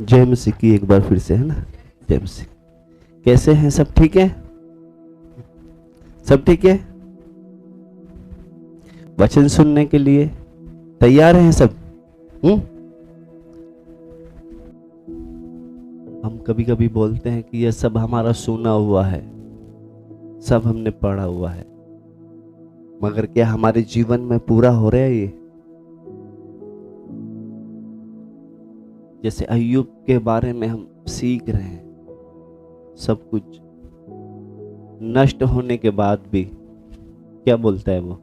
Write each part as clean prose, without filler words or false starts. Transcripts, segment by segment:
जय मसीह की एक बार फिर से, है ना। जय मसीह। कैसे हैं सब? ठीक है, सब ठीक है। वचन सुनने के लिए तैयार हैं सब? हम कभी कभी बोलते हैं कि यह सब हमारा सुना हुआ है, सब हमने पढ़ा हुआ है, मगर क्या हमारे जीवन में पूरा हो रहा है ये? जैसे अय्यूब के बारे में हम सीख रहे हैं, सब कुछ नष्ट होने के बाद भी क्या बोलता है वो?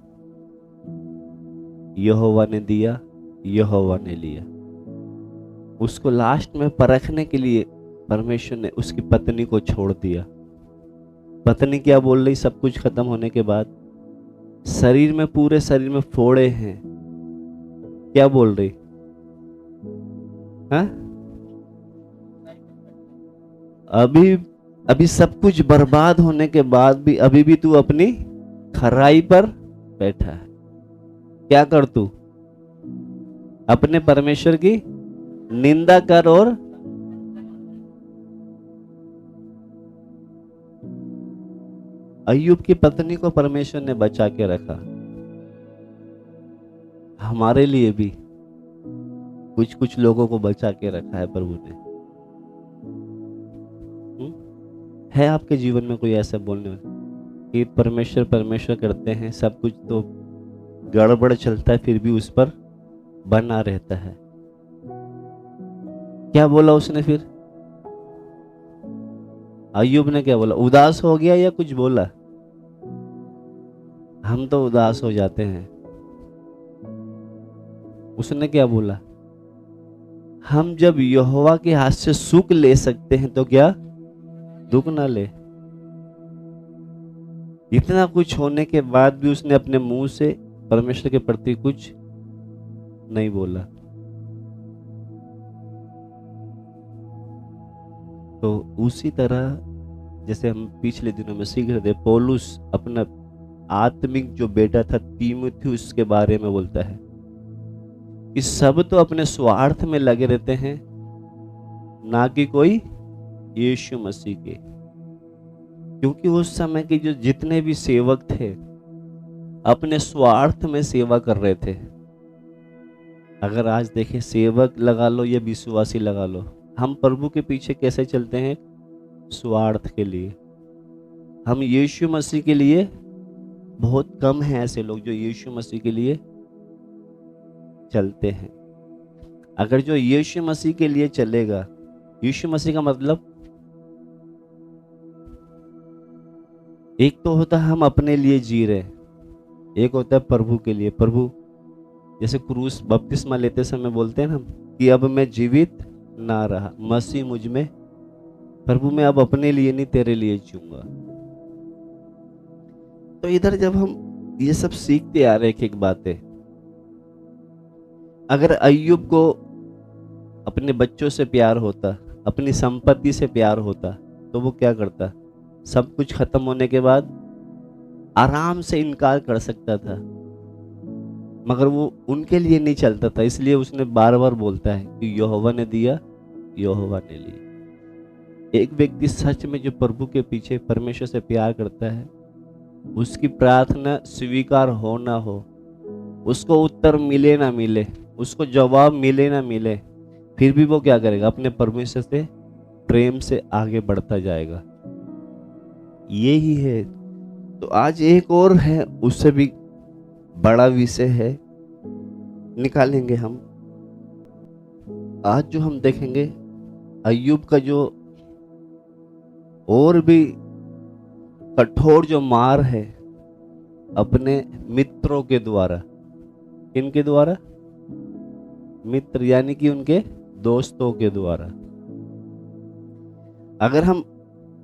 यहोवा ने दिया, यहोवा ने लिया। उसको लास्ट में परखने के लिए परमेश्वर ने उसकी पत्नी को छोड़ दिया। पत्नी क्या बोल रही सब कुछ खत्म होने के बाद? शरीर में, पूरे शरीर में फोड़े हैं, क्या बोल रही? हाँ, अभी सब कुछ बर्बाद होने के बाद भी अभी भी तू अपनी खराई पर बैठा है। क्या कर तू? अपने परमेश्वर की निंदा कर। और अय्यूब की पत्नी को परमेश्वर ने बचा के रखा। हमारे लिए भी कुछ कुछ लोगों को बचा के रखा है प्रभु ने। है आपके जीवन में कोई ऐसा बोलने वाला कि परमेश्वर परमेश्वर करते हैं, सब कुछ तो गड़बड़ चलता है, फिर भी उस पर बना रहता है? क्या बोला उसने फिर? अय्यूब ने क्या बोला? उदास हो गया या कुछ बोला? हम तो उदास हो जाते हैं। उसने क्या बोला? हम जब यहोवा के हाथ से सुख ले सकते हैं तो क्या दुख ना ले? इतना कुछ होने के बाद भी उसने अपने मुंह से परमेश्वर के प्रति कुछ नहीं बोला। तो उसी तरह जैसे हम पिछले दिनों में सीख रहे थे, पौलुस अपना आत्मिक जो बेटा था तीमुथियुस के बारे में बोलता है कि सब तो अपने स्वार्थ में लगे रहते हैं, ना कि कोई यीशु मसीह के। क्योंकि उस समय के जो जितने भी सेवक थे अपने स्वार्थ में सेवा कर रहे थे। अगर आज देखें, सेवक लगा लो या विश्वासी लगा लो, हम प्रभु के पीछे कैसे चलते हैं? स्वार्थ के लिए। हम यीशु मसीह के लिए बहुत कम हैं ऐसे लोग जो यीशु मसीह के लिए चलते हैं। अगर जो यीशु मसीह के लिए चलेगा, यीशु मसीह का मतलब एक तो होता है हम अपने लिए जी रहे, एक होता है प्रभु के लिए। प्रभु जैसे क्रूस बपतिस्मा लेते समय बोलते हैं ना कि अब मैं जीवित ना रहा, मसीह मुझ में। प्रभु मैं अब अपने लिए नहीं, तेरे लिए जीऊंगा। तो इधर जब हम ये सब सीखते आ रहे एक बातें, अगर अय्यूब को अपने बच्चों से प्यार होता, अपनी संपत्ति से प्यार होता, तो वो क्या करता? सब कुछ खत्म होने के बाद आराम से इनकार कर सकता था, मगर वो उनके लिए नहीं चलता था। इसलिए उसने बार बार बोलता है कि यहोवा ने दिया, यहोवा ने लिया। एक व्यक्ति सच में जो प्रभु के पीछे परमेश्वर से प्यार करता है, उसकी प्रार्थना स्वीकार हो ना हो, उसको उत्तर मिले ना मिले, उसको जवाब मिले ना मिले, फिर भी वो क्या करेगा? अपने परमेश्वर से प्रेम से आगे बढ़ता जाएगा। ये ही है। तो आज एक और है, उससे भी बड़ा विषय है, निकालेंगे हम। आज जो हम देखेंगे अय्यूब का जो और भी कठोर जो मार है अपने मित्रों के द्वारा। इनके द्वारा? मित्र यानी कि उनके दोस्तों के द्वारा। अगर हम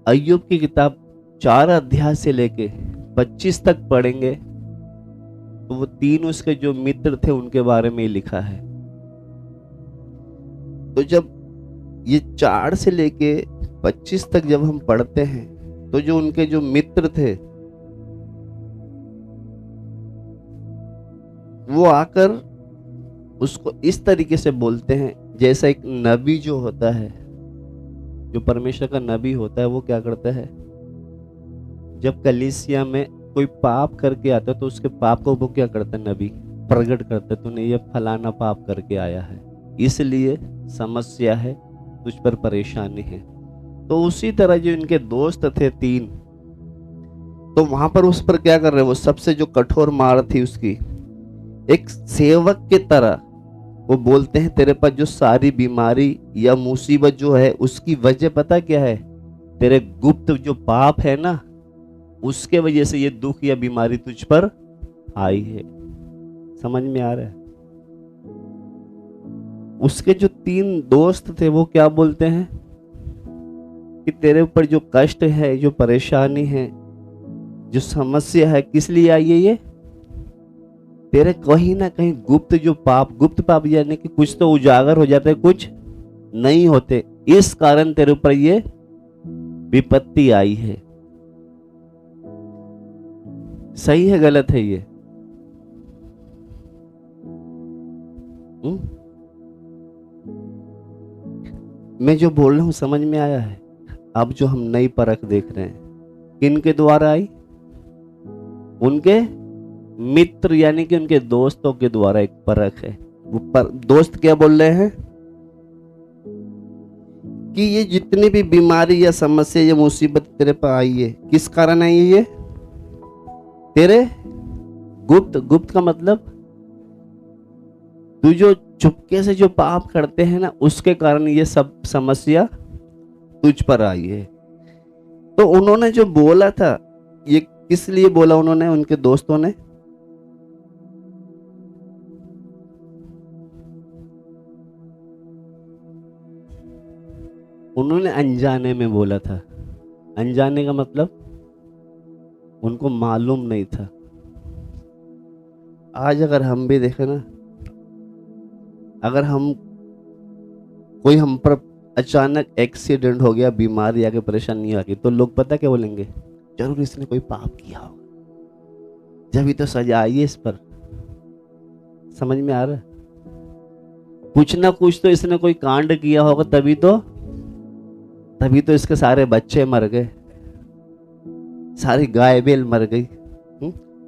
अय्यूब की किताब 4 अध्याय से लेके 25 तक पढ़ेंगे तो वो 3 उसके जो मित्र थे उनके बारे में ही लिखा है। तो जब ये 4 से लेके 25 तक जब हम पढ़ते हैं तो जो उनके जो मित्र थे वो आकर उसको इस तरीके से बोलते हैं जैसा एक नबी जो होता है, जो परमेश्वर का नबी होता है, वो क्या करता है, जब कलीसिया में कोई पाप करके आता है तो उसके पाप को वो क्या करता है, नबी प्रकट करता है, तूने ये फलाना पाप करके आया है, इसलिए समस्या है, तुझ पर परेशानी है। तो उसी तरह जो इनके दोस्त थे 3, तो वहां पर उस पर क्या कर रहे, वो सबसे जो कठोर मार थी उसकी, एक सेवक के तरह वो बोलते हैं तेरे पास जो सारी बीमारी या मुसीबत जो है उसकी वजह पता क्या है, तेरे गुप्त जो पाप है ना, उसके वजह से ये दुख या बीमारी तुझ पर आई है। समझ में आ रहा है? उसके जो 3 दोस्त थे वो क्या बोलते हैं कि तेरे ऊपर जो कष्ट है, जो परेशानी है, जो समस्या है, किस लिए आई है, ये तेरे कहीं ना कहीं गुप्त पाप यानी कि कुछ तो उजागर हो जाते, कुछ नहीं होते, इस कारण तेरे ऊपर ये विपत्ति आई है। सही है गलत है ये? मैं जो बोल रहा हूं समझ में आया है? अब जो हम नई परख देख रहे हैं, किन के द्वारा आई? उनके मित्र यानी कि उनके दोस्तों के द्वारा एक परख है। वो दोस्त क्या बोल रहे हैं कि ये जितनी भी बीमारी या समस्या या मुसीबत तेरे पर आई है, किस कारण आई है? ये तेरे गुप्त का मतलब तू जो चुपके से जो पाप करते हैं ना, उसके कारण ये सब समस्या तुझ पर आई है। तो उन्होंने जो बोला था, ये किस लिए बोला उन्होंने, उनके दोस्तों ने? उन्होंने अनजाने में बोला था। अनजाने का मतलब उनको मालूम नहीं था। आज अगर हम भी देखें ना, अगर हम पर अचानक एक्सीडेंट हो गया, बीमारी आ गई, परेशानी आ गई, तो लोग पता क्या बोलेंगे, जरूर इसने कोई पाप किया होगा, जब तो सजा आई है इस पर। समझ में आ रहा है? कुछ ना कुछ तो इसने कोई कांड किया होगा, तभी तो इसके सारे बच्चे मर गए, सारी गाय बैल मर गई,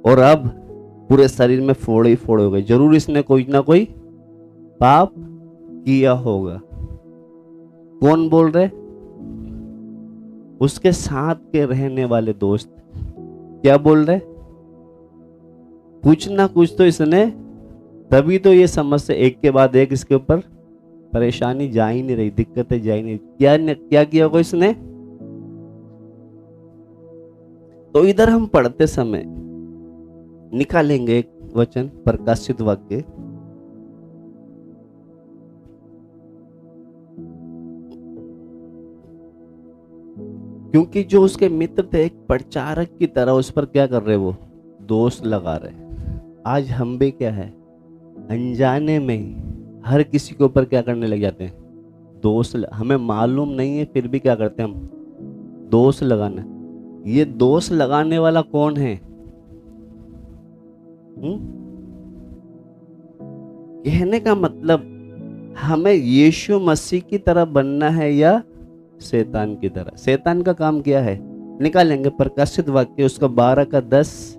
और अब पूरे शरीर में फोड़े ही फोड़े हो गए, जरूर इसने कोई ना कोई पाप किया होगा। कौन बोल रहे? उसके साथ के रहने वाले दोस्त क्या बोल रहे? कुछ ना कुछ तो इसने, तभी तो ये समस्या एक के बाद एक इसके ऊपर परेशानी जा ही नहीं रही, दिक्कतें जा ही नहीं। क्या किया होगा इसने? तो इधर हम पढ़ते समय निकालेंगे एक वचन, प्रकाशित वाक्य, क्योंकि जो उसके मित्र थे एक प्रचारक की तरह उस पर क्या कर रहे, वो दोष लगा रहे। आज हम भी क्या है, अनजाने में हर किसी के ऊपर क्या करने लग जाते हैं, दोष। हमें मालूम नहीं है फिर भी क्या करते हैं हम, दोष लगाना। ये दोष लगाने वाला कौन है? कहने का मतलब हमें यीशु मसीह की तरह बनना है या शैतान की तरह? शैतान का काम क्या है? निकालेंगे प्रकाशित वाक्य उसका 12 का 10।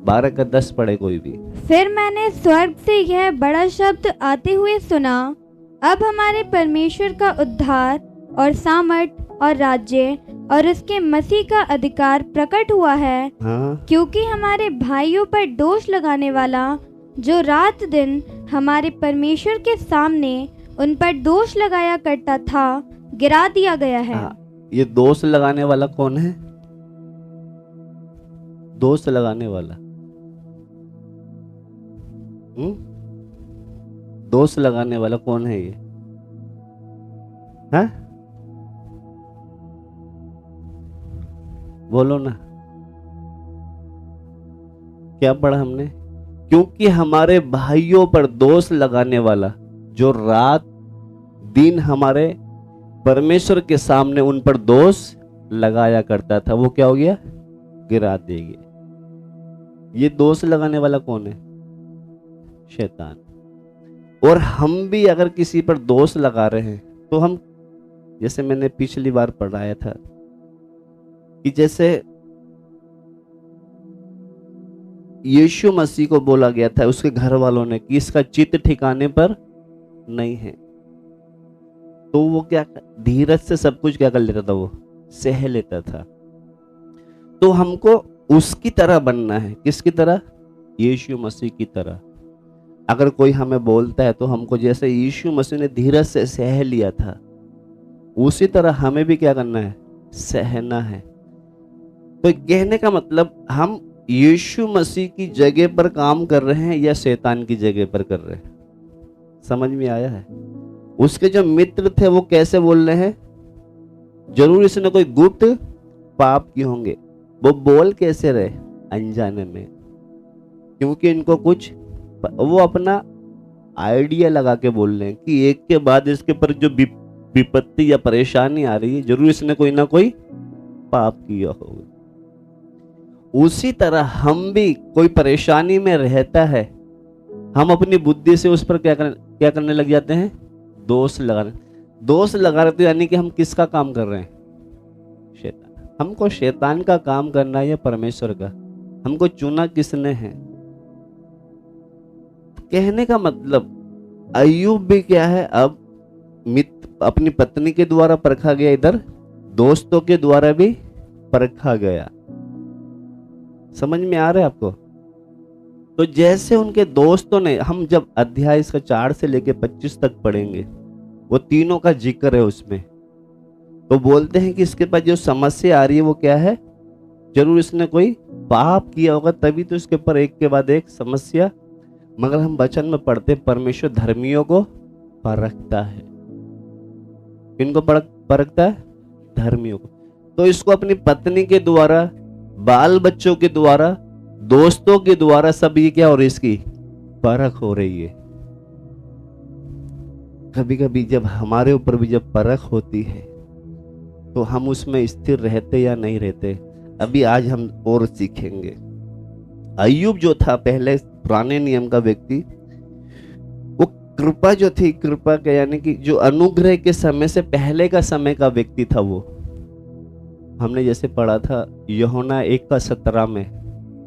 12 का 10 पढ़े कोई भी। फिर मैंने स्वर्ग से यह बड़ा शब्द आते हुए सुना, अब हमारे परमेश्वर का उद्धार और सामर्थ और राज्य और उसके मसीह का अधिकार प्रकट हुआ है। क्योंकि हमारे भाइयों पर दोष लगाने वाला जो रात दिन हमारे परमेश्वर के सामने उन पर दोष लगाया करता था, गिरा दिया गया है। ये दोष लगाने वाला कौन है? दोष लगाने वाला, दोष लगाने वाला कौन है ये? है? बोलो ना, क्या पढ़ा हमने? क्योंकि हमारे भाइयों पर दोष लगाने वाला जो रात दिन हमारे परमेश्वर के सामने उन पर दोष लगाया करता था, वो क्या हो गया? गिरा देंगे। ये दोष लगाने वाला कौन है? शैतान। और हम भी अगर किसी पर दोष लगा रहे हैं तो हम, जैसे मैंने पिछली बार पढ़ाया था कि जैसे यीशु मसीह को बोला गया था उसके घर वालों ने कि इसका चित्त ठिकाने पर नहीं है, तो वो क्या धीरज से सब कुछ क्या कर लेता था, वो सह लेता था। तो हमको उसकी तरह बनना है। किसकी तरह? यीशु मसीह की तरह। अगर कोई हमें बोलता है तो हमको जैसे यीशु मसीह ने धीरज से सह लिया था उसी तरह हमें भी क्या करना है, सहना है। तो कहने का मतलब हम यीशु मसीह की जगह पर काम कर रहे हैं या शैतान की जगह पर कर रहे हैं? समझ में आया है? उसके जो मित्र थे वो कैसे बोल रहे हैं? जरूर इसने कोई गुप्त पाप किए होंगे। वो बोल कैसे रहे? अनजाने में, क्योंकि इनको कुछ, वो अपना आइडिया लगा के बोल रहे हैं कि एक के बाद इसके पर जो विपत्ति या परेशानी आ रही है जरूर इसने कोई ना कोई पाप किया होगा। उसी तरह हम भी कोई परेशानी में रहता है, हम अपनी बुद्धि से उस पर क्या करने लग जाते हैं, दोष लगा रहे थे। यानी कि हम किसका काम कर रहे हैं? शैतान। हमको शैतान का काम करना है या परमेश्वर का? हमको चुना किसने है? कहने का मतलब अय्यूब भी क्या है, अब अपनी पत्नी के द्वारा परखा गया, इधर दोस्तों के द्वारा भी परखा गया। समझ में आ रहा है आपको? तो जैसे उनके दोस्तों ने, हम जब अध्याय इसका 4 से लेके 25 तक पढ़ेंगे, वो तीनों का जिक्र है उसमें। तो बोलते हैं कि इसके पास जो समस्या आ रही है वो क्या है, जरूर इसने कोई पाप किया होगा, तभी तो इसके ऊपर एक के बाद एक समस्या। मगर हम वचन में पढ़ते, परमेश्वर धर्मियों को परखता है। किनको परखता है? धर्मियों को। तो इसको अपनी पत्नी के द्वारा, बाल बच्चों के द्वारा, दोस्तों के द्वारा सब ये क्या हो रही, इसकी परख हो रही है। कभी कभी जब हमारे ऊपर भी जब परख होती है तो हम उसमें स्थिर रहते या नहीं रहते, अभी आज हम और सीखेंगे। अय्यूब जो था पहले पुराने नियम का व्यक्ति, वो कृपा जो थी, कृपा का यानी कि जो अनुग्रह के समय से पहले का समय का व्यक्ति था। वो हमने जैसे पढ़ा था यूहन्ना 1:17 में,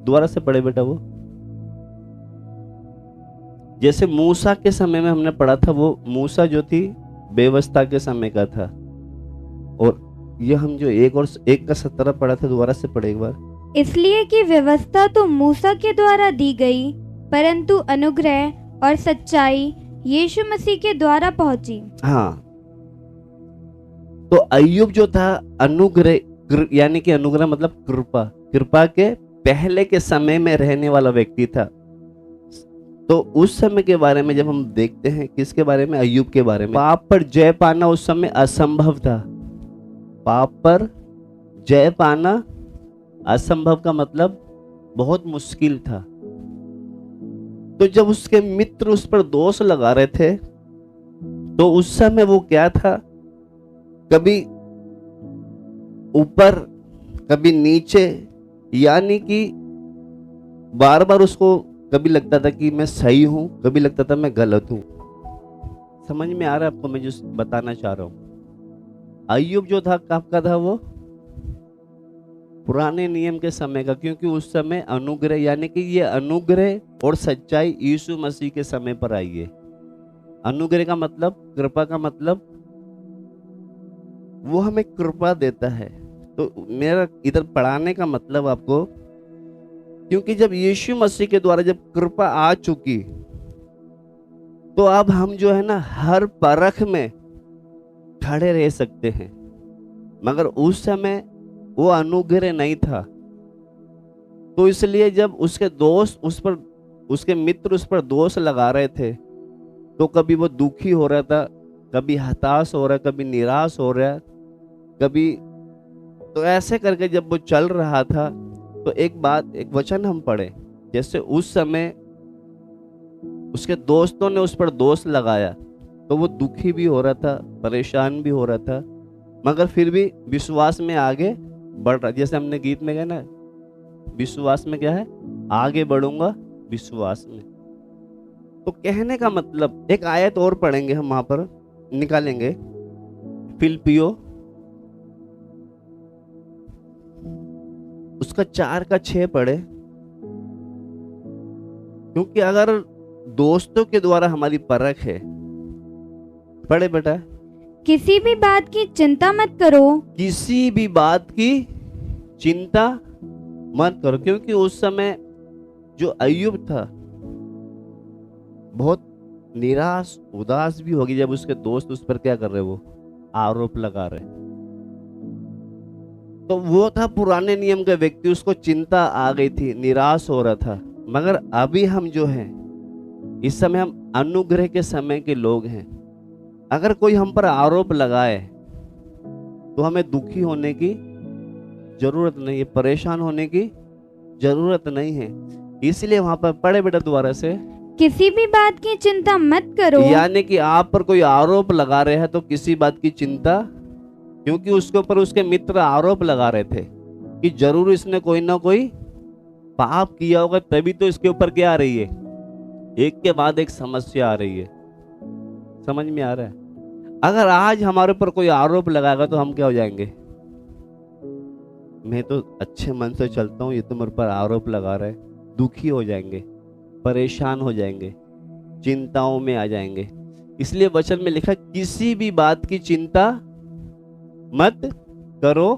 दोबारा से पढ़े बेटा। वो जैसे मूसा के समय में हमने पढ़ा था, वो मूसा जो थी व्यवस्था के समय का था। और ये हम जो 1:17 पढ़ा था, दोबारा से पढ़े एक बार। इसलिए कि व्यवस्था तो मूसा के द्वारा दी गई, परंतु अनुग्रह और सच्चाई यीशु मसीह के द्वारा पहुंची। हाँ, तो अय्यूब जो था अनुग्रह, यानी कि अनुग्रह मतलब कृपा के पहले के समय में रहने वाला व्यक्ति था। तो उस समय के बारे में जब हम देखते हैं, किसके बारे में? अय्यूब के बारे में। पाप पर जय पाना उस समय असंभव था। पाप पर जय पाना असंभव का मतलब बहुत मुश्किल था। तो जब उसके मित्र उस पर दोष लगा रहे थे तो उस समय वो क्या था, कभी ऊपर कभी नीचे, यानी कि बार बार उसको कभी लगता था कि मैं सही हूं, कभी लगता था मैं गलत हूं। समझ में आ रहा है आपको मैं जो बताना चाह रहा हूं? अय्यूब जो था कब का था? वो पुराने नियम के समय का, क्योंकि उस समय अनुग्रह, यानी कि ये अनुग्रह और सच्चाई यीशु मसीह के समय पर आई है। अनुग्रह का मतलब, कृपा का मतलब, वो हमें कृपा देता है। तो मेरा इधर पढ़ाने का मतलब आपको, क्योंकि जब यीशु मसीह के द्वारा जब कृपा आ चुकी तो अब हम जो है ना हर परख में खड़े रह सकते हैं। मगर उस समय वो अनुग्रह नहीं था। तो इसलिए जब उसके दोस्त उस पर, उसके मित्र उस पर दोष लगा रहे थे तो कभी वो दुखी हो रहा था, कभी हताश हो रहा, कभी निराश हो रहा, कभी। तो ऐसे करके जब वो चल रहा था तो एक वचन हम पढ़े, जैसे उस समय उसके दोस्तों ने उस पर दोष लगाया तो वो दुखी भी हो रहा था, परेशान भी हो रहा था, मगर फिर भी विश्वास में आगे बढ़ रहा। जैसे हमने गीत में कहा ना, विश्वास में क्या है, आगे बढ़ूंगा विश्वास में। तो कहने का मतलब, एक आयत और पढ़ेंगे हम वहां पर, निकालेंगे फिलिपियो उसका 4 का 6 पढ़े। क्योंकि अगर दोस्तों के द्वारा हमारी परख है, पढ़े बेटा, किसी भी बात की चिंता मत करो, किसी भी बात की चिंता मत करो। क्योंकि उस समय जो अय्यूब था बहुत निराश उदास भी होगी जब उसके दोस्त उस पर क्या कर रहे, वो आरोप लगा रहे। तो वो था पुराने नियम का व्यक्ति, उसको चिंता आ गई थी, निराश हो रहा था। मगर अभी हम जो हैं, इस समय हम अनुग्रह के समय के लोग हैं। अगर कोई हम पर आरोप लगाए तो हमें दुखी होने की जरूरत नहीं है, परेशान होने की जरूरत नहीं है। इसलिए वहां पर पढ़े बेटा दोबारा से, किसी भी बात की चिंता मत करो। यानी कि आप पर कोई आरोप लगा रहे हैं तो किसी बात की चिंता, क्योंकि उसके ऊपर उसके मित्र आरोप लगा रहे थे कि जरूर इसने कोई ना कोई पाप किया होगा, तभी तो इसके ऊपर क्या आ रही है, एक के बाद एक समस्या आ रही है। समझ में आ रहा है? अगर आज हमारे ऊपर कोई आरोप लगाएगा तो हम क्या हो जाएंगे, मैं तो अच्छे मन से चलता हूं, ये तो मेरे पर आरोप लगा रहा है, दुखी हो जाएंगे, परेशान हो जाएंगे, चिंताओं में आ जाएंगे। इसलिए वचन में लिखा, किसी भी बात की चिंता मत करो,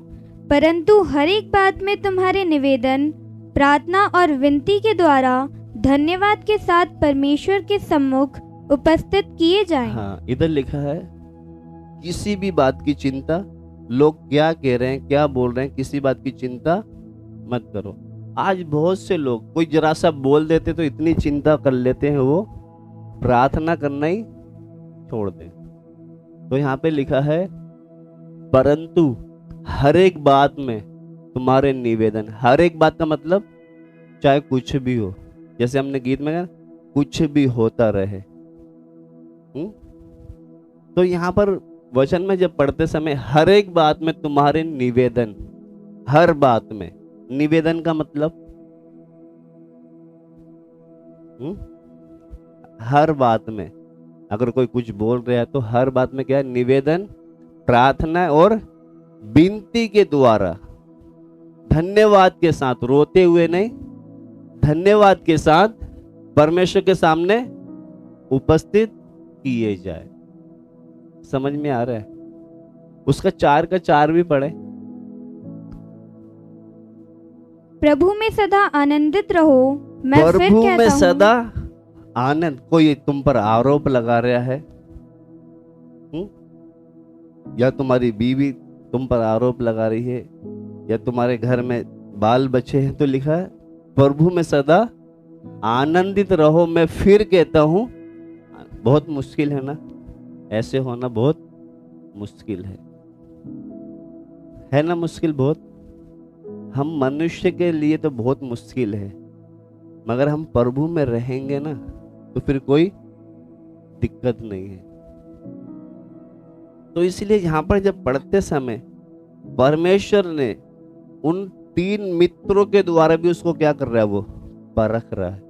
परंतु हर एक बात में तुम्हारे निवेदन, प्रार्थना और विनती के द्वारा धन्यवाद के साथ परमेश्वर के सम्मुख उपस्थित किए जाएं। हाँ, इधर लिखा है किसी भी बात की चिंता, लोग क्या कह रहे हैं, क्या बोल रहे हैं, किसी बात की चिंता मत करो। आज बहुत से लोग कोई जरा सा बोल देते तो इतनी चिंता कर लेते हैं, वो प्रार्थना करना ही छोड़ दें। तो यहाँ पे लिखा है, परंतु हर एक बात में तुम्हारे निवेदन। हर एक बात का मतलब चाहे कुछ भी हो, जैसे हमने गीत में कहा, कुछ भी होता रहे। तो यहाँ पर वचन में जब पढ़ते समय हर एक बात में तुम्हारे निवेदन, हर बात में, निवेदन का मतलब हर बात में, अगर कोई कुछ बोल रहा है तो हर बात में क्या है, निवेदन, प्रार्थना और विनती के द्वारा धन्यवाद के साथ, रोते हुए नहीं, धन्यवाद के साथ परमेश्वर के सामने उपस्थित किए जाए। समझ में आ रहा है? उसका 4 का 4 भी पढ़े। प्रभु में सदा आनंदित रहो। मैं फिर प्रभु कहता में हूँ, सदा आनंद। कोई तुम पर आरोप लगा रहा है, या तुम्हारी बीवी तुम पर आरोप लगा रही है, या तुम्हारे घर में बाल बच्चे हैं, तो लिखा है प्रभु में सदा आनंदित रहो। मैं फिर कहता हूं, बहुत मुश्किल है ना, ऐसे होना बहुत मुश्किल है ना, मुश्किल बहुत। हम मनुष्य के लिए तो बहुत मुश्किल है, मगर हम प्रभु में रहेंगे ना तो फिर कोई दिक्कत नहीं है। तो इसलिए यहां पर जब पढ़ते समय परमेश्वर ने उन 3 मित्रों के द्वारा भी उसको क्या कर रहा है, वो परख रहा है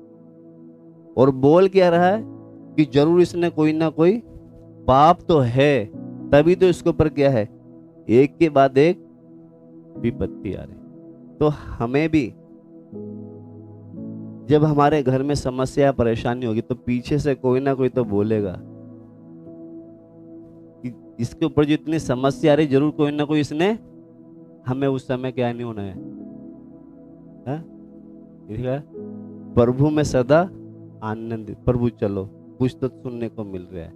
और बोल क्या रहा है कि जरूर इसने कोई ना कोई पाप तो है, तभी तो इसके ऊपर क्या है, एक के बाद एक विपत्ति आ रही। तो हमें भी जब हमारे घर में समस्या परेशानी होगी तो पीछे से कोई ना कोई तो बोलेगा कि इसके ऊपर जो इतनी समस्या आ रही, जरूर कोई ना कोई इसने हमें उस समय क्या नहीं होना है, प्रभु में सदा आनंदित। प्रभु चलो, कुछ तो सुनने को मिल रहा है।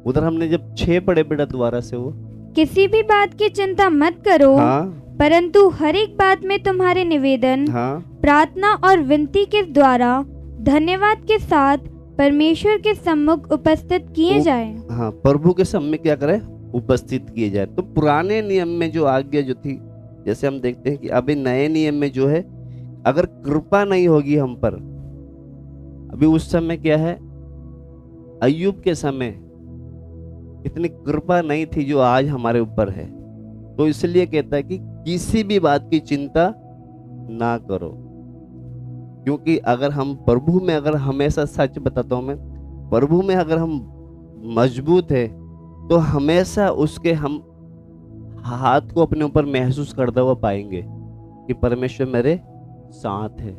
उधर हमने जब 6 पढ़े बेटा दोबारा से, वो किसी भी बात की चिंता मत करो, हाँ, परंतु हर एक बात में तुम्हारे निवेदन, हाँ, प्रार्थना और विनती के द्वारा धन्यवाद के साथ परमेश्वर के सम्मुख उपस्थित किए जाएं। हाँ, प्रभु के सामने क्या करे, उपस्थित किए जाए। तो पुराने नियम में जो आज्ञा जो थी, जैसे हम देखते हैं कि अभी नए नियम में जो है, अगर कृपा नहीं होगी हम पर, अभी उस समय क्या है, अय्यूब के समय इतनी कृपा नहीं थी जो आज हमारे ऊपर है। तो इसलिए कहता है कि किसी भी बात की चिंता ना करो, क्योंकि अगर हम प्रभु में, अगर हमेशा, सच बताता हूं मैं, प्रभु में अगर हम मजबूत है तो हमेशा उसके हम हाथ को अपने ऊपर महसूस करता हुआ पाएंगे कि परमेश्वर मेरे साथ है।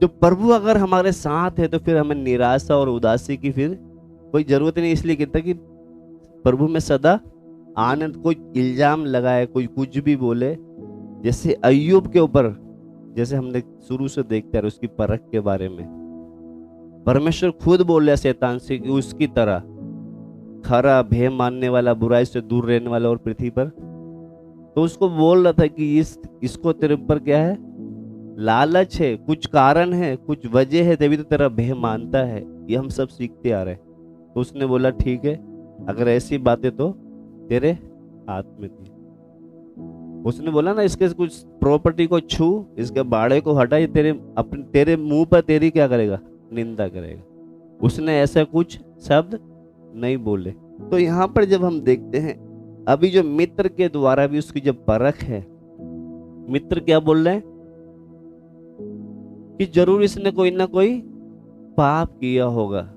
जो प्रभु अगर हमारे साथ है तो फिर हमें निराशा और उदासी की फिर कोई जरूरत नहीं। इसलिए कहता कि प्रभु में सदा आनंद। कोई इल्जाम लगाए, कोई कुछ भी बोले, जैसे अय्यूब के ऊपर, जैसे हमने शुरू से देखते हैं उसकी परख के बारे में, परमेश्वर खुद बोल रहा शैतान से कि उसकी तरह खरा, भय मानने वाला, बुराई से दूर रहने वाला और पृथ्वी पर, तो उसको बोल रहा था कि इसको तेरे ऊपर क्या है, लालच है, कुछ कारण है, कुछ वजह है, तभी तो तेरा भय मानता है। ये हम सब सीखते आ रहे हैं। तो उसने बोला ठीक है, अगर ऐसी बातें तो तेरे हाथ में थी। उसने बोला ना, इसके कुछ प्रॉपर्टी को छू, इसके बाड़े को हटा, ये तेरे मुंह पर तेरी क्या करेगा, निंदा करेगा। उसने ऐसा कुछ शब्द नहीं बोले। तो यहाँ पर जब हम देखते हैं अभी जो मित्र के द्वारा भी उसकी जब परख है, मित्र क्या बोल रहे हैं कि जरूर इसने कोई ना कोई पाप किया होगा।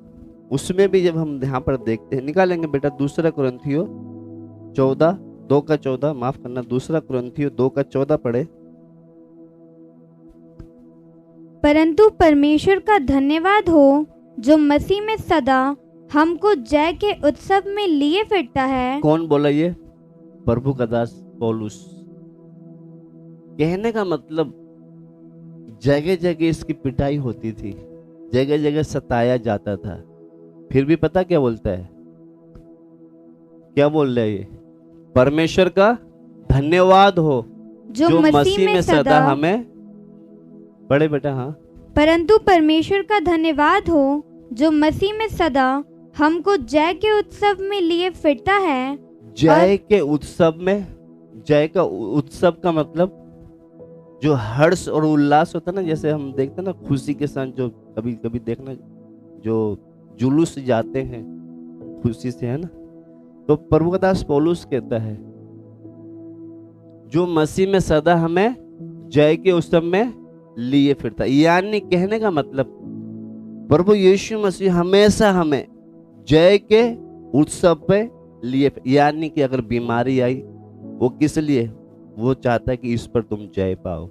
उसमें भी जब हम यहाँ पर देखते हैं, निकालेंगे बेटा दूसरा कुरिन्थियों 14, 2:14, माफ करना, दूसरा कुरिन्थियों 2:14 पढ़े। परंतु परमेश्वर का धन्यवाद हो जो मसीह में सदा हमको जय के उत्सव में लिए फिरता है। कौन बोला ये? प्रभु का दास पौलुस। कहने का मतलब जगह जगह इसकी पिटाई होती थी, जगह जगह सताया जाता था, फिर भी पता क्या बोलता है, क्या बोल रहा है ये? परमेश्वर का धन्यवाद हो जो मसीह में सदा हमें, बड़े बेटा, हाँ, परंतु परमेश्वर का धन्यवाद हो जो मसीह में सदा हमको जय के उत्सव में लिए फिरता है। जय के उत्सव में, जय का उत्सव का मतलब जो हर्ष और उल्लास होता है ना, जैसे हम देखते हैं ना खुशी के साथ, जो कभी कभी देखना जो जुलूस जाते हैं खुशी से, है ना। तो प्रभु का दास पौलुस कहता है जो मसीह में सदा हमें जय के उत्सव में लिए फिरता, यानी कहने का मतलब प्रभु यीशु मसीह हमेशा हमें जय के उत्सव पे लिए, यानी कि अगर बीमारी आई वो किस लिए, वो चाहता है कि इस पर तुम जय पाओ।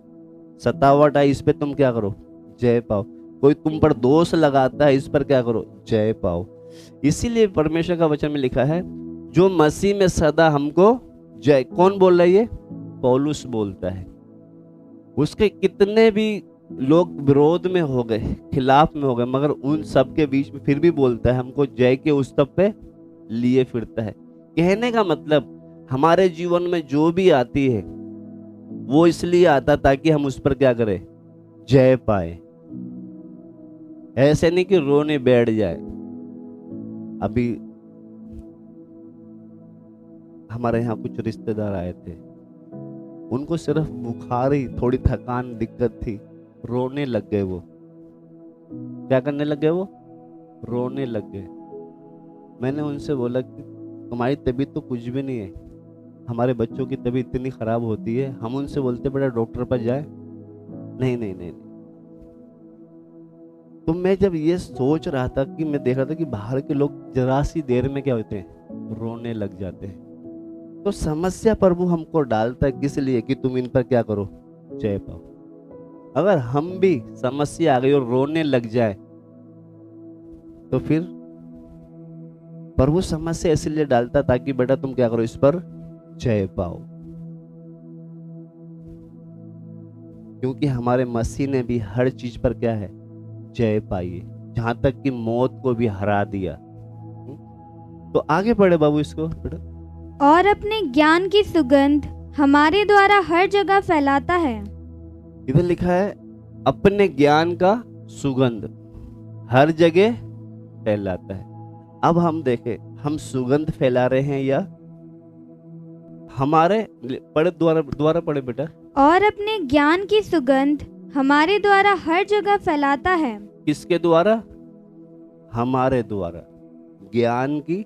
सतावट आई, इस पर तुम क्या करो, जय पाओ। कोई तुम पर दोष लगाता है, इस पर क्या करो, जय पाओ। इसीलिए परमेश्वर का वचन में लिखा है जो मसीह में सदा हमको जय। कौन बोल रहा है ये? पौलुस बोलता है। उसके कितने भी लोग विरोध में हो गए, खिलाफ में हो गए, मगर उन सब के बीच में फिर भी बोलता है हमको जय के उत्सव पे लिए फिरता है। कहने का मतलब हमारे जीवन में जो भी आती है वो इसलिए आता ताकि हम उस पर क्या करें, जय पाए। ऐसे नहीं कि रोने बैठ जाए। अभी हमारे यहाँ कुछ रिश्तेदार आए थे, उनको सिर्फ बुखार ही, थोड़ी थकान, दिक्कत थी, रोने लग गए। वो क्या करने लग गए, वो रोने लग गए। मैंने उनसे बोला कि तुम्हारी तबीयत तो कुछ भी नहीं है, हमारे बच्चों की तबीयत इतनी खराब होती है। हम उनसे बोलते बेटा डॉक्टर पर जाए, नहीं नहीं नहीं। तो मैं जब ये सोच रहा था कि मैं देख रहा था कि बाहर के लोग जरा सी देर में क्या होते हैं, रोने लग जाते हैं। तो समस्या प्रभु हमको डालता है किस लिए, कि तुम इन पर क्या करो, जय पाओ। अगर हम भी समस्या आ गई और रोने लग जाए तो फिर प्रभु समस्या इसलिए डालता ताकि बेटा तुम क्या करो, इस पर जय पाओ। क्योंकि हमारे मसीह ने भी हर चीज पर क्या है, जय पाई है, जहां तक कि मौत को भी हरा दिया। तो आगे पढ़े बाबू इसको बेटा। और अपने ज्ञान की सुगंध हमारे द्वारा हर जगह फैलाता है। इधर लिखा है अपने ज्ञान का सुगंध हर जगह फैलाता है। अब हम देखें, हम सुगंध फैला रहे हैं या हमारे, पढ़े द्वारा पढ़े बेटा। और अपने ज्ञान की सुगंध हमारे द्वारा हर जगह फैलाता है। किसके द्वारा? हमारे द्वारा ज्ञान की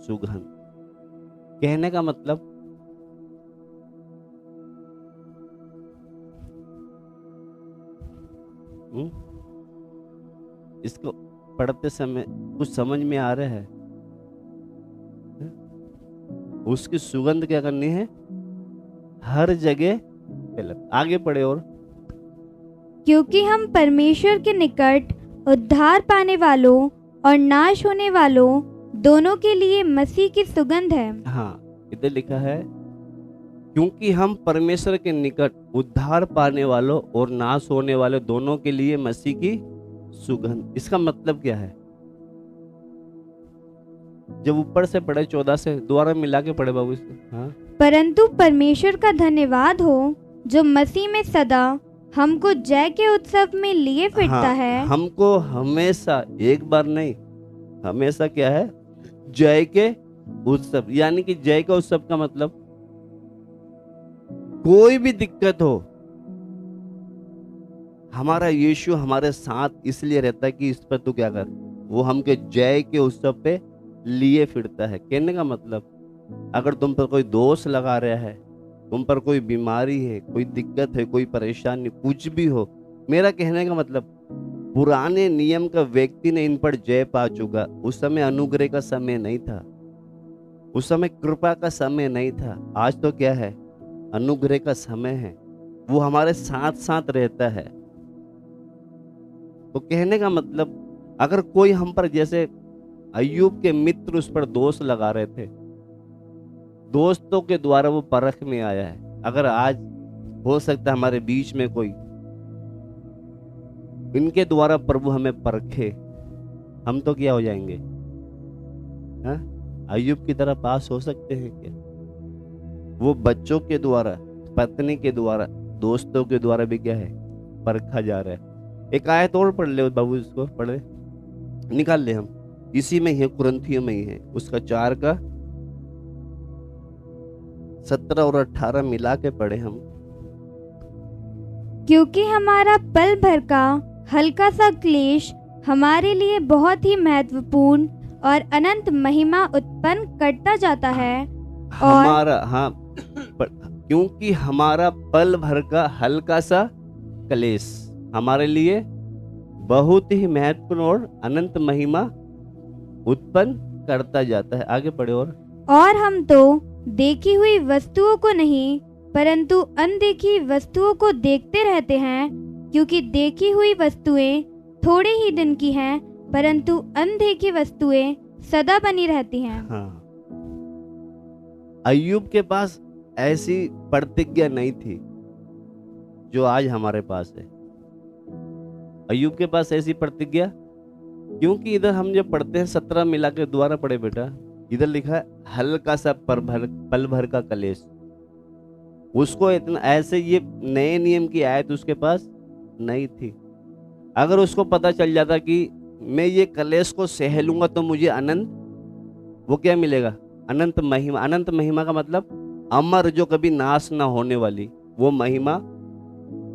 सुगंध। कहने का मतलब इसको पढ़ते समय कुछ समझ में आ रहा है? उसकी सुगंध क्या करनी है? हर जगह फैल। आगे पढ़े। और क्योंकि हम परमेश्वर के निकट उद्धार पाने वालों और नाश होने वालों दोनों के लिए मसीह की सुगंध है। हाँ, इधर लिखा है क्योंकि हम परमेश्वर के निकट उद्धार पाने वालों और नाश होने वाले दोनों के लिए मसीह की सुगंध। इसका मतलब क्या है? जब ऊपर से पढ़े 14 से, दोबारा मिला के पढ़े बाबू इसको। हाँ, परंतु परमेश्वर का धन्यवाद हो जो मसीह में सदा हमको जय के उत्सव में लिए फिरता हाँ, है। हमको हमेशा, एक बार नहीं, हमेशा क्या है? जय के उत्सव। यानी कि जय का उत्सव का मतलब कोई भी दिक्कत हो, हमारा यीशु हमारे साथ इसलिए रहता है कि इस पर तू क्या कर, वो हमके जय के उत्सव पे लिए फिरता है। कहने का मतलब अगर तुम पर कोई दोष लगा रहा है, तुम पर कोई बीमारी है, कोई दिक्कत है, कोई परेशानी, कुछ भी हो, मेरा कहने का मतलब पुराने नियम का व्यक्ति ने इन पर जय पा चुका। उस समय अनुग्रह का समय नहीं था, उस समय कृपा का समय नहीं था। आज तो क्या है? अनुग्रह का समय है। वो हमारे साथ साथ रहता है। तो कहने का मतलब अगर कोई हम पर, जैसे अय्यूब के मित्र उस पर दोष लगा रहे थे, दोस्तों के द्वारा वो परख में आया है। अगर आज हो सकता है हमारे बीच में कोई, इनके द्वारा प्रभु हमें परखे, हम तो क्या हो जाएंगे? हाँ? अय्यूब की तरह पास हो सकते हैं क्या? वो बच्चों के द्वारा, पत्नी के द्वारा, दोस्तों के द्वारा भी क्या है? परखा जा रहा है। एक आयत और पढ़ ले बाबू, इसको पढ़े, निकाल ले। हम इसी में ही है, कुरिन्थियों में ही है, उसका 4 का 17 और 18 मिला के पढ़े हम। क्योंकि हमारा पल भर का हल्का सा क्लेश हमारे लिए बहुत ही महत्वपूर्ण और अनंत महिमा उत्पन्न करता जाता है। और हमारा, हाँ, क्योंकि हमारा पल भर का हल्का सा क्लेश हमारे लिए बहुत ही महत्वपूर्ण और अनंत महिमा उत्पन्न करता जाता है। आगे पढ़े। और हम तो देखी हुई वस्तुओं को नहीं परंतु अनदेखी वस्तुओं को देखते रहते हैं, क्योंकि देखी हुई वस्तुएं थोड़े ही दिन की हैं परंतु अनदेखी वस्तुएं सदा बनी रहती हैं। हाँ, अय्यूब के पास ऐसी प्रतिज्ञा नहीं थी जो आज हमारे पास है। अय्यूब के पास ऐसी प्रतिज्ञा, क्योंकि इधर हम जब पढ़ते हैं 17 मिला के दोबारा पढ़े बेटा, इधर लिखा है हल्का सा पल भर का कलेश। उसको इतना ऐसे ये नए नियम की आयत उसके पास नहीं थी। अगर उसको पता चल जाता कि मैं ये कलेश को सह लूंगा तो मुझे अनंत, वो क्या मिलेगा? अनंत महिमा। अनंत महिमा का मतलब अमर, जो कभी नाश ना होने वाली वो महिमा।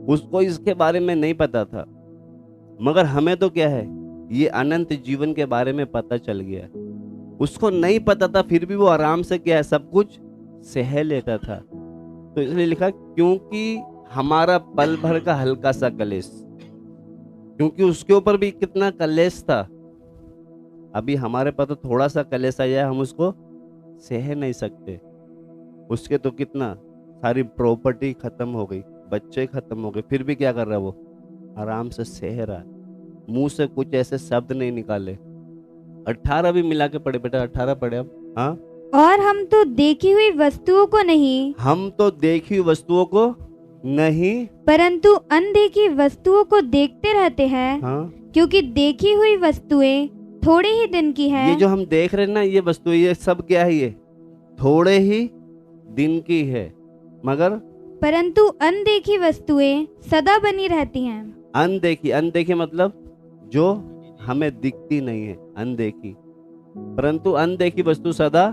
उसको इसके बारे में नहीं पता था, मगर हमें तो क्या है, ये अनंत जीवन के बारे में पता चल गया। उसको नहीं पता था, फिर भी वो आराम से क्या है, सब कुछ सह लेता था। तो इसलिए लिखा क्योंकि हमारा पल भर का हल्का सा कलेश, क्योंकि उसके ऊपर भी कितना कलेश था। अभी हमारे पास तो थोड़ा सा कलेश आ जाए, हम उसको सह नहीं सकते। उसके तो कितना सारी प्रॉपर्टी खत्म हो गई, बच्चे खत्म हो गए, फिर भी क्या कर रहा है वो? आराम से सह रहा है, मुंह से कुछ ऐसे शब्द नहीं निकाले। 18 भी मिला के पढ़े बेटा, 18 पढ़े अब। हाँ, और हम तो देखी हुई वस्तुओं को नहीं, हम तो देखी हुई वस्तुओं को नहीं परंतु अनदेखी वस्तुओं को देखते रहते हैं। हाँ, क्योंकि देखी हुई वस्तुएं थोड़े ही दिन की हैं। ये जो हम देख रहे हैं ना, ये वस्तु, ये सब क्या है? ये थोड़े ही दिन की है, मगर परंतु अनदेखी वस्तुएं सदा बनी रहती हैं। अनदेखी, अनदेखी मतलब जो हमें दिखती नहीं है, अनदेखी, परंतु अनदेखी वस्तु सदा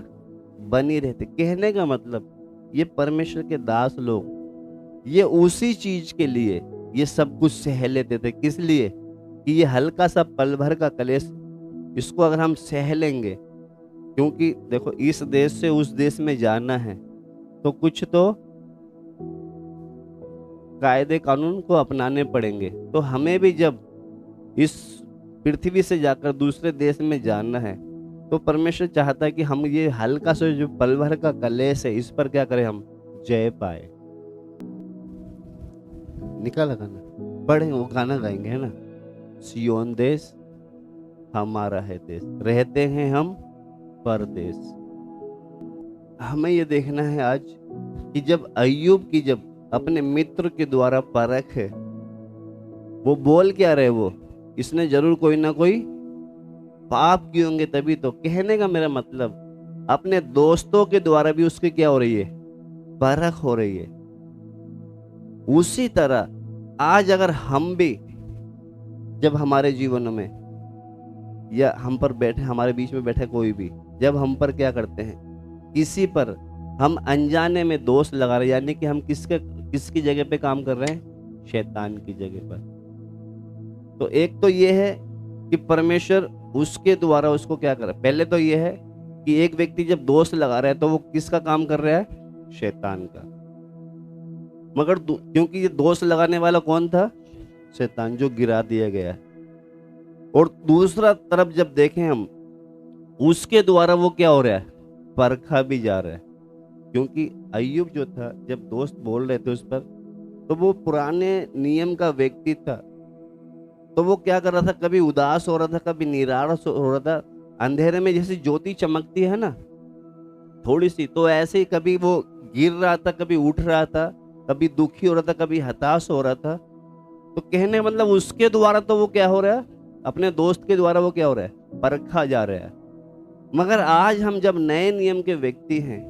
बनी रहती। कहने का मतलब ये परमेश्वर के दास लोग ये उसी चीज के लिए ये सब कुछ सह लेते थे। किस लिए? कि ये हल्का सा पल भर का कलेश, इसको अगर हम सह लेंगे, क्योंकि देखो इस देश से उस देश में जाना है तो कुछ तो कायदे कानून को अपनाने पड़ेंगे। तो हमें भी जब इस पृथ्वी से जाकर दूसरे देश में जाना है, तो परमेश्वर चाहता है कि हम ये हल्का सा जो पल भर का कलेश है, इस पर क्या करें, हम जय पाए। निकाला गाना, पढ़े वो गाना गाएंगे, है ना। सियोन देश हमारा है देश, रहते हैं हम परदेश। हमें ये देखना है आज कि जब अय्यूब की जब अपने मित्र के द्वारा परख है, वो बोल क्या रहे, वो इसने जरूर कोई ना कोई पाप किए होंगे, तभी तो। कहने का मेरा मतलब अपने दोस्तों के द्वारा भी उसकी क्या हो रही है, परख हो रही है। उसी तरह आज अगर हम भी जब हमारे जीवन में या हम पर बैठे, हमारे बीच में बैठे कोई भी, जब हम पर क्या करते हैं, किसी पर हम अनजाने में दोष लगा रहे हैं, यानी कि हम किसकी जगह पे काम कर रहे हैं, शैतान की जगह पर। तो एक तो ये है कि परमेश्वर उसके द्वारा उसको क्या कर रहा है। पहले तो ये है कि एक व्यक्ति जब दोष लगा रहा है तो वो किसका काम कर रहा है, शैतान का। मगर क्योंकि ये दोष लगाने वाला कौन था, शैतान, जो गिरा दिया गया। और दूसरा तरफ जब देखें हम, उसके द्वारा वो क्या हो रहा है, परखा भी जा रहा है। क्योंकि अय्यूब जो था, जब दोस्त बोल रहे थे उस पर, तो वो पुराने नियम का व्यक्ति था। तो वो क्या कर रहा था, कभी उदास हो रहा था, कभी निराश हो रहा था। अंधेरे में जैसी ज्योति चमकती है ना थोड़ी सी, तो ऐसे ही कभी वो गिर रहा था, कभी उठ रहा था, कभी दुखी हो रहा था, कभी हताश हो रहा था। तो कहने का मतलब उसके द्वारा तो वो क्या हो रहा है, अपने दोस्त के द्वारा वो क्या हो रहा है, परखा जा रहा है। मगर आज हम जब नए नियम के व्यक्ति हैं,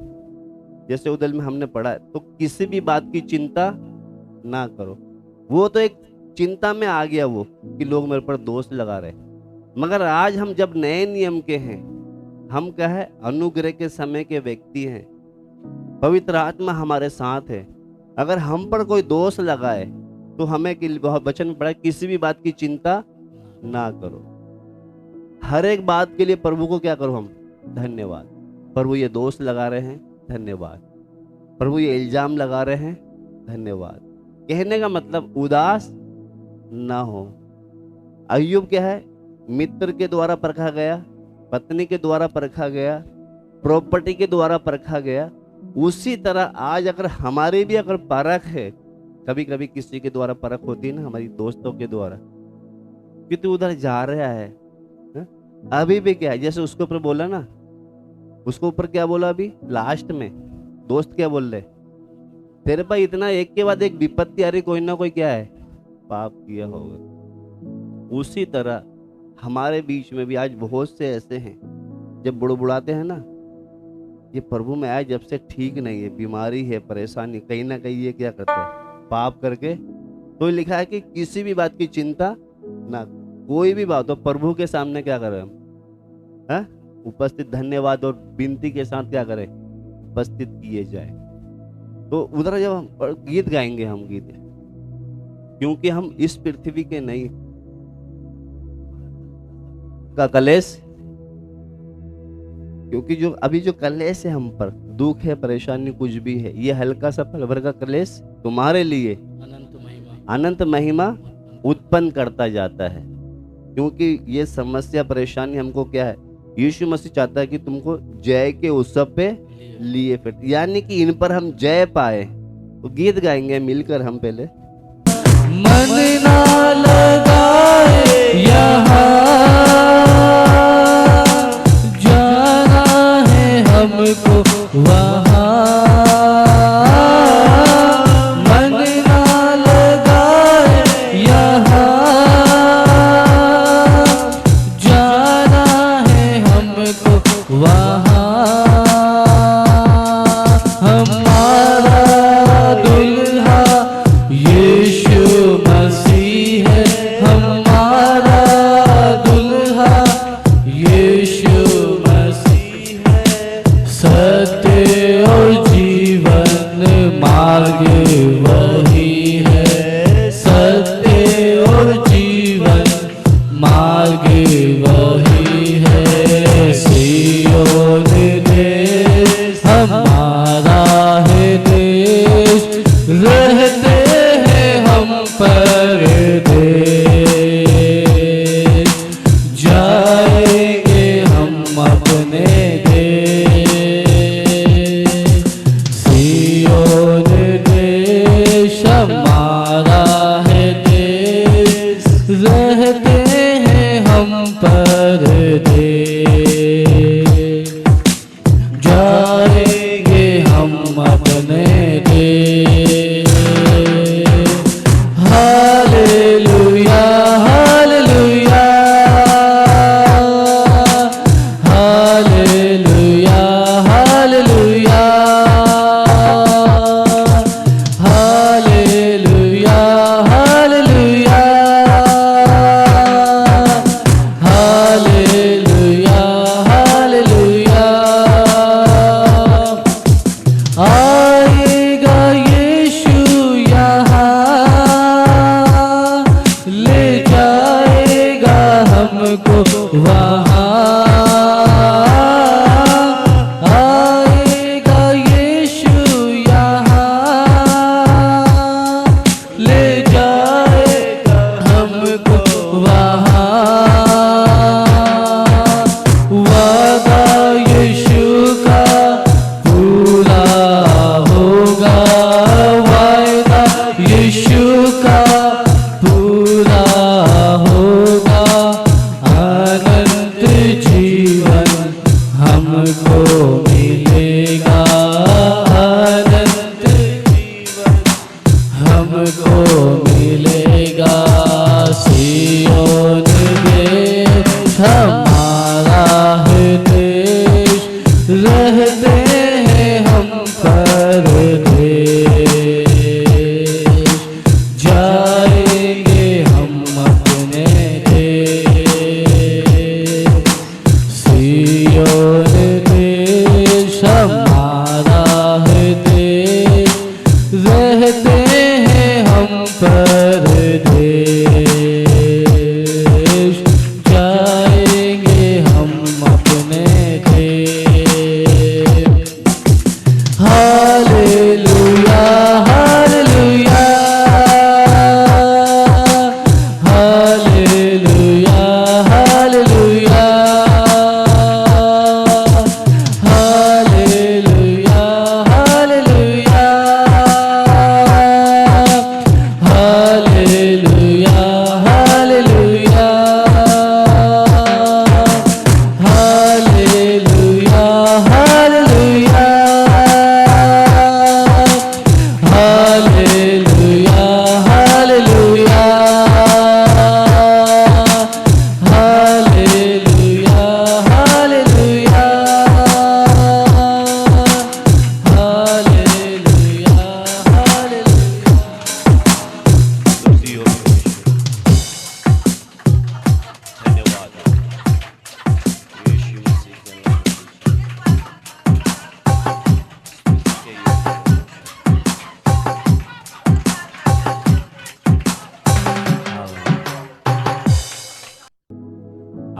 जैसे उदल में हमने पढ़ा है, तो किसी भी बात की चिंता ना करो। वो तो एक चिंता में आ गया वो कि लोग मेरे पर दोष लगा रहे। मगर आज हम जब नए नियम के हैं, हम क्या है, अनुग्रह के समय के व्यक्ति हैं, पवित्र आत्मा हमारे साथ है। अगर हम पर कोई दोष लगाए तो हमें वचन में पढ़ा, किसी भी बात की चिंता ना करो, हर एक बात के लिए प्रभु को क्या करो, हम धन्यवाद। प्रभु ये दोष लगा रहे हैं, धन्यवाद। प्रभु ये इल्जाम लगा रहे हैं, धन्यवाद। कहने का मतलब उदास ना हो। अय्यूब क्या है, मित्र के द्वारा परखा गया, पत्नी के द्वारा परखा गया, प्रॉपर्टी के द्वारा परखा गया। उसी तरह आज अगर हमारी भी अगर परख है, कभी कभी किसी के द्वारा परख होती है ना, हमारी दोस्तों के द्वारा, कि तू उधर जा रहा है, अभी भी क्या है, जैसे उसके ऊपर बोला ना, उसको ऊपर क्या बोला, अभी लास्ट में दोस्त क्या बोल रहे, तेरे पास इतना एक के बाद एक विपत्ति आ रही, कोई ना कोई क्या है, पाप किया होगा। उसी तरह हमारे बीच में भी आज बहुत से ऐसे हैं, जब बुड़बुड़ाते हैं ना, ये प्रभु में आए जब से ठीक नहीं है, बीमारी है, परेशानी, कहीं ना कहीं ये क्या करता है, पाप करके। तो लिखा है कि किसी भी बात की चिंता ना, कोई भी बात हो प्रभु के सामने क्या करें हम, उपस्थित धन्यवाद और विनती के साथ क्या करें, उपस्थित किए जाए। तो उधर जब हम गीत गाएंगे, हम गीत, क्योंकि हम इस पृथ्वी के नहीं का कलेश, क्योंकि जो अभी जो कलेश है हम पर, दुख है, परेशानी कुछ भी है, ये हल्का सा पल भर का कलेश तुम्हारे लिए अनंत महिमा उत्पन्न करता जाता है। क्योंकि ये समस्या परेशानी हमको क्या है, यीशु मसीह चाहता है कि तुमको जय के उत्सव पे लिए फिर, यानी कि इन पर हम जय पाए। तो गीत गाएंगे मिलकर हम पहले। मन ना लगाए यहाँ, जाना है हमको वहाँ। मन ना लगाए यहाँ, जाना है हमको वहाँ। हमारा दुल्हा यीशु मसीह है, हमारा दुल्हा यीशु मसीह है। सत्य और जीवन मार्ग वही है, सत्य और जीवन मार्ग वही है। सियोन देश हमारा है देश, रहते हैं हम परदेश। जाएंगे हम अपने देश, सियोन देश हमारा है देश, रहते हैं हम परदेश, जाएंगे हम अपने देश। Hallelujah hallelujah hallelujah hallelujah hallelujah hallelujah hallelujah hallelujah. आएगा यीशु यहाँ, ले जाएगा हमको वहाँ। आएगा यीशु यहाँ, ले जाएगा हमको वहाँ। वादा यीशु का पूरा होगा, वादा यीशु का पूरा होगा, अनंत जीवन हमको मिलेगा, अनंत जीवन हमको मिलेगा। सियोन देश हमारा है देश, रहते हैं हम परदेश, जाएंगे हम अपने देश, सियोन देश हमारा है देश, रहते हैं हम परदेश, जाएंगे हम अपने देश। Hallelujah hallelujah hallelujah hallelujah hallelujah hallelujah hallelujah hallelujah hallelujah hallelujah hallelujah hallelujah hallelujah hallelujah hallelujah hallelujah. धन्यवाद यीशु मसीह के नाम में।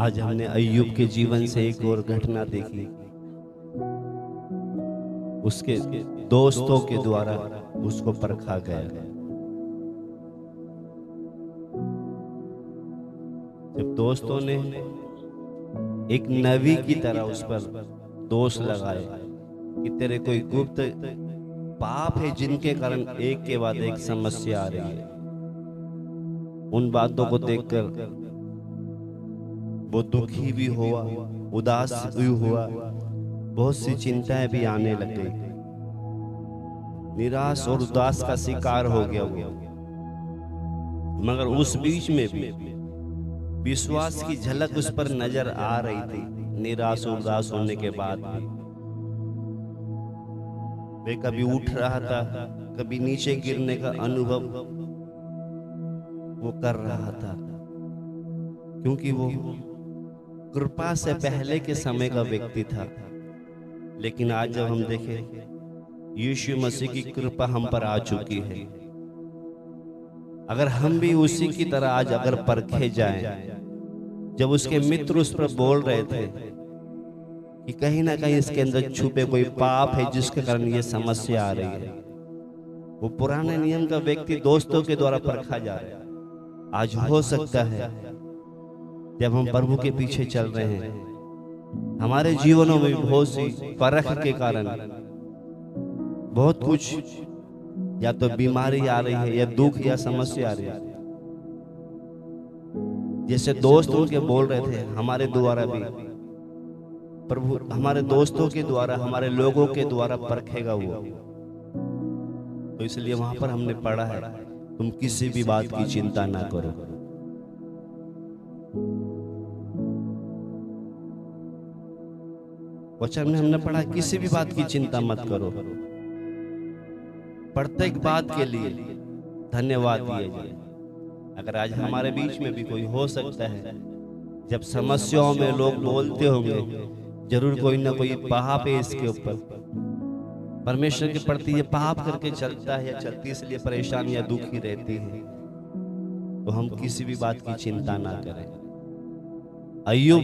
आज हमने अय्यूब के जीवन से एक और घटना देखी, उसके दोस्तों के द्वारा उसको परखा गया। जब दोस्तों ने एक नबी की तरह उस पर दोष लगाए कि तेरे कोई गुप्त पाप है जिनके कारण एक के बाद एक समस्या आ रही है, उन बातों को देखकर वो दुखी भी हुआ, उदास भी हुआ, बहुत सी चिंताएं भी आने लग गई, निराश और उदास का शिकार हो गया वो। मगर उस बीच में भी विश्वास की झलक उस पर नजर आ रही थी। निराश और उदास होने के बाद भी वे कभी उठ रहा था, कभी नीचे गिरने का अनुभव वो कर रहा था, क्योंकि वो कृपा से पहले के समय का व्यक्ति था। लेकिन आज जब हम देखें, यीशु मसीह की कृपा हम पर आ चुकी है। अगर हम भी उसी की तरह आज अगर परखे जाएं, जब उसके मित्र उस पर बोल रहे थे कि कहीं ना कहीं इसके अंदर छुपे कोई पाप है जिसके कारण ये समस्या आ रही है, वो पुराने नियम का व्यक्ति दोस्तों के द्वारा परखा जा रहा है। आज हो सकता है जब हम प्रभु के पीछे चल रहे हैं, हमारे जीवनों में बहुत सी फर्क के कारण बहुत कुछ, या तो बीमारी आ रही है, या दुख या समस्या आ रही है। जैसे दोस्त उनके बोल रहे थे, हमारे द्वारा भी प्रभु हमारे दोस्तों के द्वारा, हमारे लोगों के द्वारा परखेगा वो। तो इसलिए वहां पर हमने पढ़ा है, तुम किसी भी बात की चिंता ना करो। वचन में हमने पढ़ा, किसी भी बात की चिंता मत करो, प्रत्येक बात के लिए धन्यवाद दिए जाए। अगर आज हमारे बीच में भी कोई हो सकता है, जब समस्याओं में लोग बोलते होंगे, जरूर कोई ना कोई पाप है इसके ऊपर, परमेश्वर के प्रति ये पाप करके चलता है या चलती, इसलिए परेशान या दुखी रहती है, तो हम किसी भी बात की चिंता ना करें। अय्यूब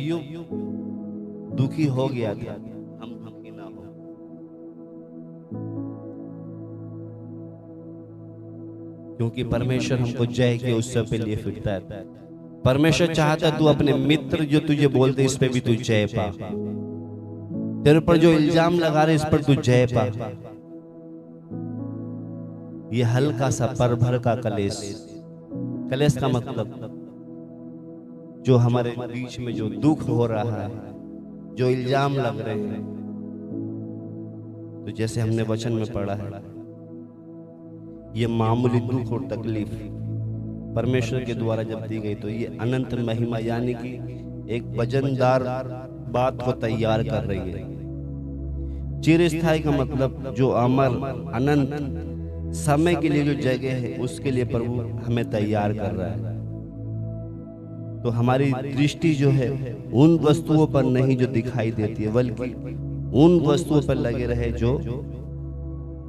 दुखी हो गया था, हम दुखी ना हो। क्योंकि परमेश्वर हमको जय के उत्सव पे लिए फिरता है। परमेश्वर चाहता है तू अपने मित्र जो तुझे बोलते इस पे भी तू जय पा, तेरे पर जो इल्जाम लगा रहे इस पर तू जय पा। ये हल्का सा पर भर का कलेश, कलेश का मतलब जो हमारे बीच में जो दुख हो रहा है, जो इल्जाम लग रहे हैं, तो जैसे हमने वचन में पढ़ा है, ये मामूली दुख और तकलीफ परमेश्वर के द्वारा जब दी गई, तो ये अनंत महिमा यानी कि एक वजनदार बात को तैयार कर रही है। चिरस्थायी का मतलब जो अमर, अनंत समय के लिए जो जगह है, उसके लिए प्रभु हमें तैयार कर रहा है। तो हमारी दृष्टि जो है उन वस्तुओं पर नहीं जो दिखाई देती है, बल्कि उन वस्तुओं पर लगे रहे जो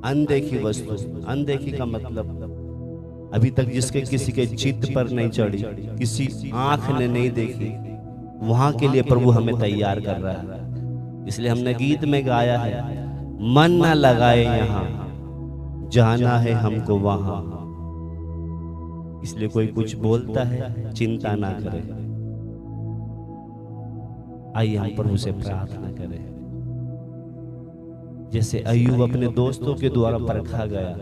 अनदेखी वस्तु। अनदेखी का मतलब अभी तक जिसके किसी के चित्त पर नहीं चढ़ी, किसी आंख ने नहीं देखी, वहां के लिए प्रभु हमें तैयार कर रहा है। इसलिए हमने गीत में गाया है, मन न लगाए यहाँ, जाना है हमको वहां। इसलिए कोई कुछ बोलता है, चिंता ना करे। आइए हम प्रभु से प्रार्थना करें। जैसे अय्यूब अपने दोस्तों के द्वारा परखा गया,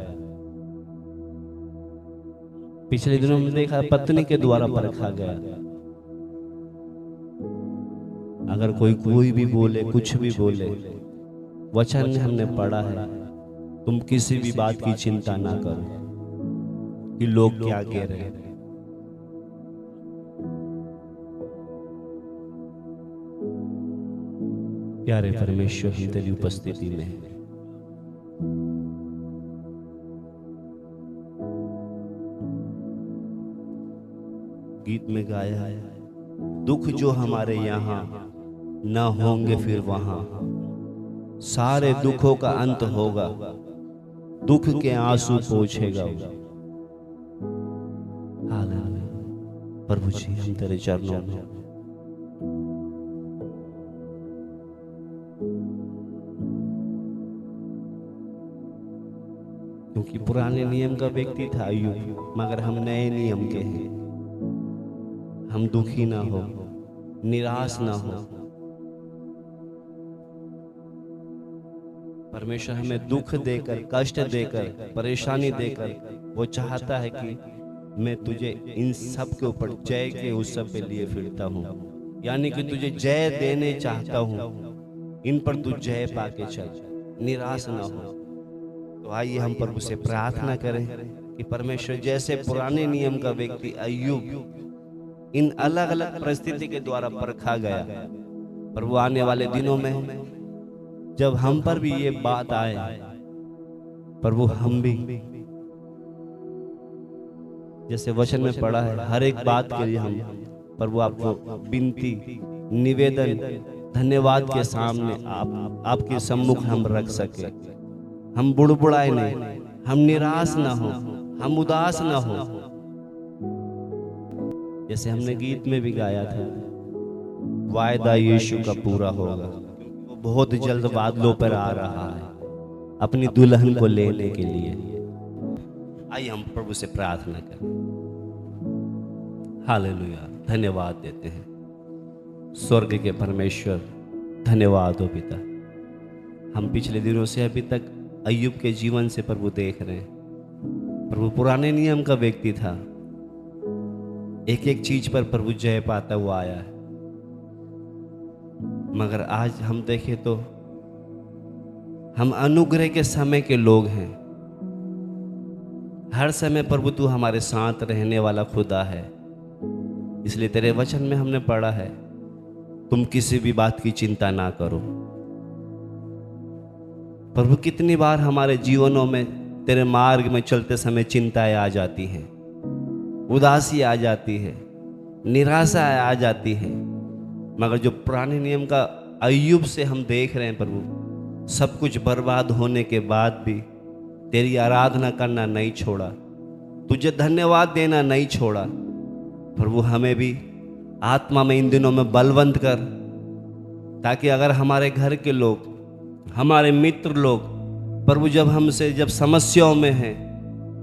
पिछले दिनों में देखा पत्नी के द्वारा परखा गया। अगर कोई भी बोले, कुछ भी बोले, वचन में हमने पढ़ा है, तुम किसी भी बात की चिंता ना करो कि लोग क्या कह रहे हैं। प्यारे परमेश्वर, हम तेरी उपस्थिति में हैं। गीत में गाया है, दुख जो हमारे यहाँ न होंगे फिर वहां, सारे दुखों का अंत होगा, दुख के आंसू पोंछेगा। हालेलुया। प्रभु जी, हम तेरे चरणों में क्योंकि पुराने नियम का व्यक्ति था अय्यूब, मगर हम नए नियम के हैं। हम दुखी ना हो, निराश ना हो। परमेश्वर हमें दुख देकर, कष्ट देकर, परेशानी देकर वो चाहता है कि मैं तुझे इन सब के ऊपर जय के उत्सव पे लिए फिरता हूँ, यानी कि तुझे जय देने चाहता हूँ। इन पर तू जय पाके चल, निराश ना हो। तो आइए हम प्रभु से प्रार्थना करें कि परमेश्वर जैसे पुराने नियम का व्यक्ति अय्यूब इन अलग अलग परिस्थिति के द्वारा परखा गया, प्रभु आने वाले दिनों में जब हम पर भी ये बात आए, प्रभु हम भी जैसे वचन में पढ़ा है, हर एक बात के लिए हम प्रभु आपको विनती, निवेदन, धन्यवाद के सामने आपके सम्मुख हम रख सके। हम बुड़बुड़ाए नहीं, हम निराश ना हो, हम उदास ना हो। जैसे हमने गीत में भी गाया था, वायदा यीशु का पूरा होगा, वो बहुत जल्द बादलों पर आ रहा है अपनी दुल्हन को लेने के लिए। आइए हम प्रभु से प्रार्थना करें। हालेलुया, धन्यवाद देते हैं। स्वर्ग के परमेश्वर, धन्यवाद हो पिता। हम पिछले दिनों से अभी तक अय्यूब के जीवन से प्रभु देख रहे हैं। प्रभु पुराने नियम का व्यक्ति था, एक एक चीज पर प्रभु जय पाता हुआ आया है। मगर आज हम देखें तो हम अनुग्रह के समय के लोग हैं। हर समय प्रभु तू हमारे साथ रहने वाला खुदा है। इसलिए तेरे वचन में हमने पढ़ा है, तुम किसी भी बात की चिंता ना करो। प्रभु कितनी बार हमारे जीवनों में तेरे मार्ग में चलते समय चिंताएं आ जाती हैं, उदासी आ जाती है, निराशा आ जाती है। मगर जो पुराने नियम का अय्यूब से हम देख रहे हैं प्रभु, सब कुछ बर्बाद होने के बाद भी तेरी आराधना करना नहीं छोड़ा, तुझे धन्यवाद देना नहीं छोड़ा। प्रभु हमें भी आत्मा में इन दिनों में बलवंत कर, ताकि अगर हमारे घर के लोग, हमारे मित्र लोग प्रभु जब समस्याओं में हैं,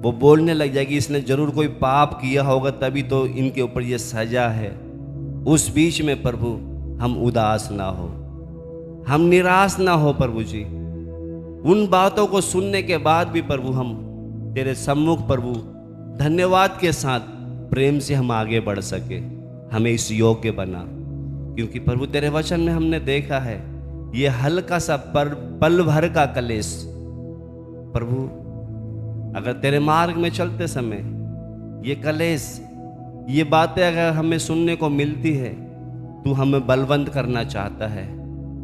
वो बोलने लग जाएगी इसने जरूर कोई पाप किया होगा तभी तो इनके ऊपर ये सजा है। उस बीच में प्रभु हम उदास ना हो, हम निराश ना हो प्रभु जी। उन बातों को सुनने के बाद भी प्रभु हम तेरे सम्मुख प्रभु धन्यवाद के साथ प्रेम से हम आगे बढ़ सके। हमें इस योग्य बना, क्योंकि प्रभु तेरे वचन में हमने देखा है ये हल्का सा पल भर का कलेश प्रभु, अगर तेरे मार्ग में चलते समय ये कलेश, ये बातें अगर हमें सुनने को मिलती है, तू हमें बलवंत करना चाहता है।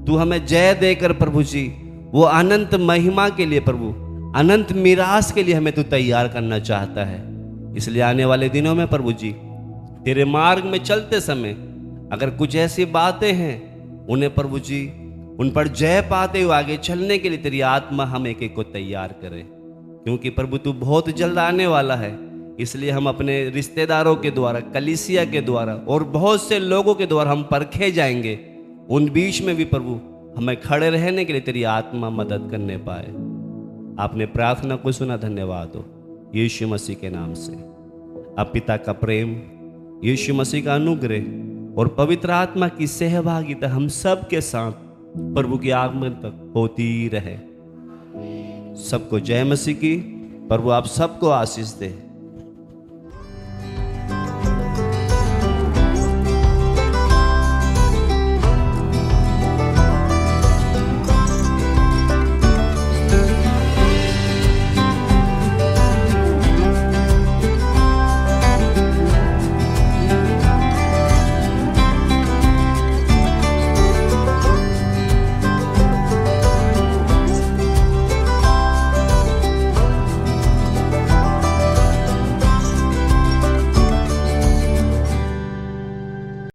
तू हमें जय देकर प्रभु जी वो अनंत महिमा के लिए प्रभु, अनंत मिरास के लिए हमें तू तैयार करना चाहता है। इसलिए आने वाले दिनों में प्रभु जी तेरे मार्ग में चलते समय अगर कुछ ऐसी बातें हैं, उन्हें प्रभु जी उन पर जय पाते हुए आगे चलने के लिए तेरी आत्मा हम एक एक को तैयार करे। क्योंकि प्रभु तू बहुत जल्द आने वाला है। इसलिए हम अपने रिश्तेदारों के द्वारा, कलीसिया के द्वारा और बहुत से लोगों के द्वारा हम परखे जाएंगे। उन बीच में भी प्रभु हमें खड़े रहने के लिए तेरी आत्मा मदद करने पाए। आपने प्रार्थना को सुना, धन्यवाद हो यीशु मसीह के नाम से। अब पिता का प्रेम, यीशु मसीह का अनुग्रह और पवित्र आत्मा की सहभागिता हम सब के साथ प्रभु के आगमन तक होती रहे। सबको जय मसीह की। प्रभु आप सबको आशीष दे।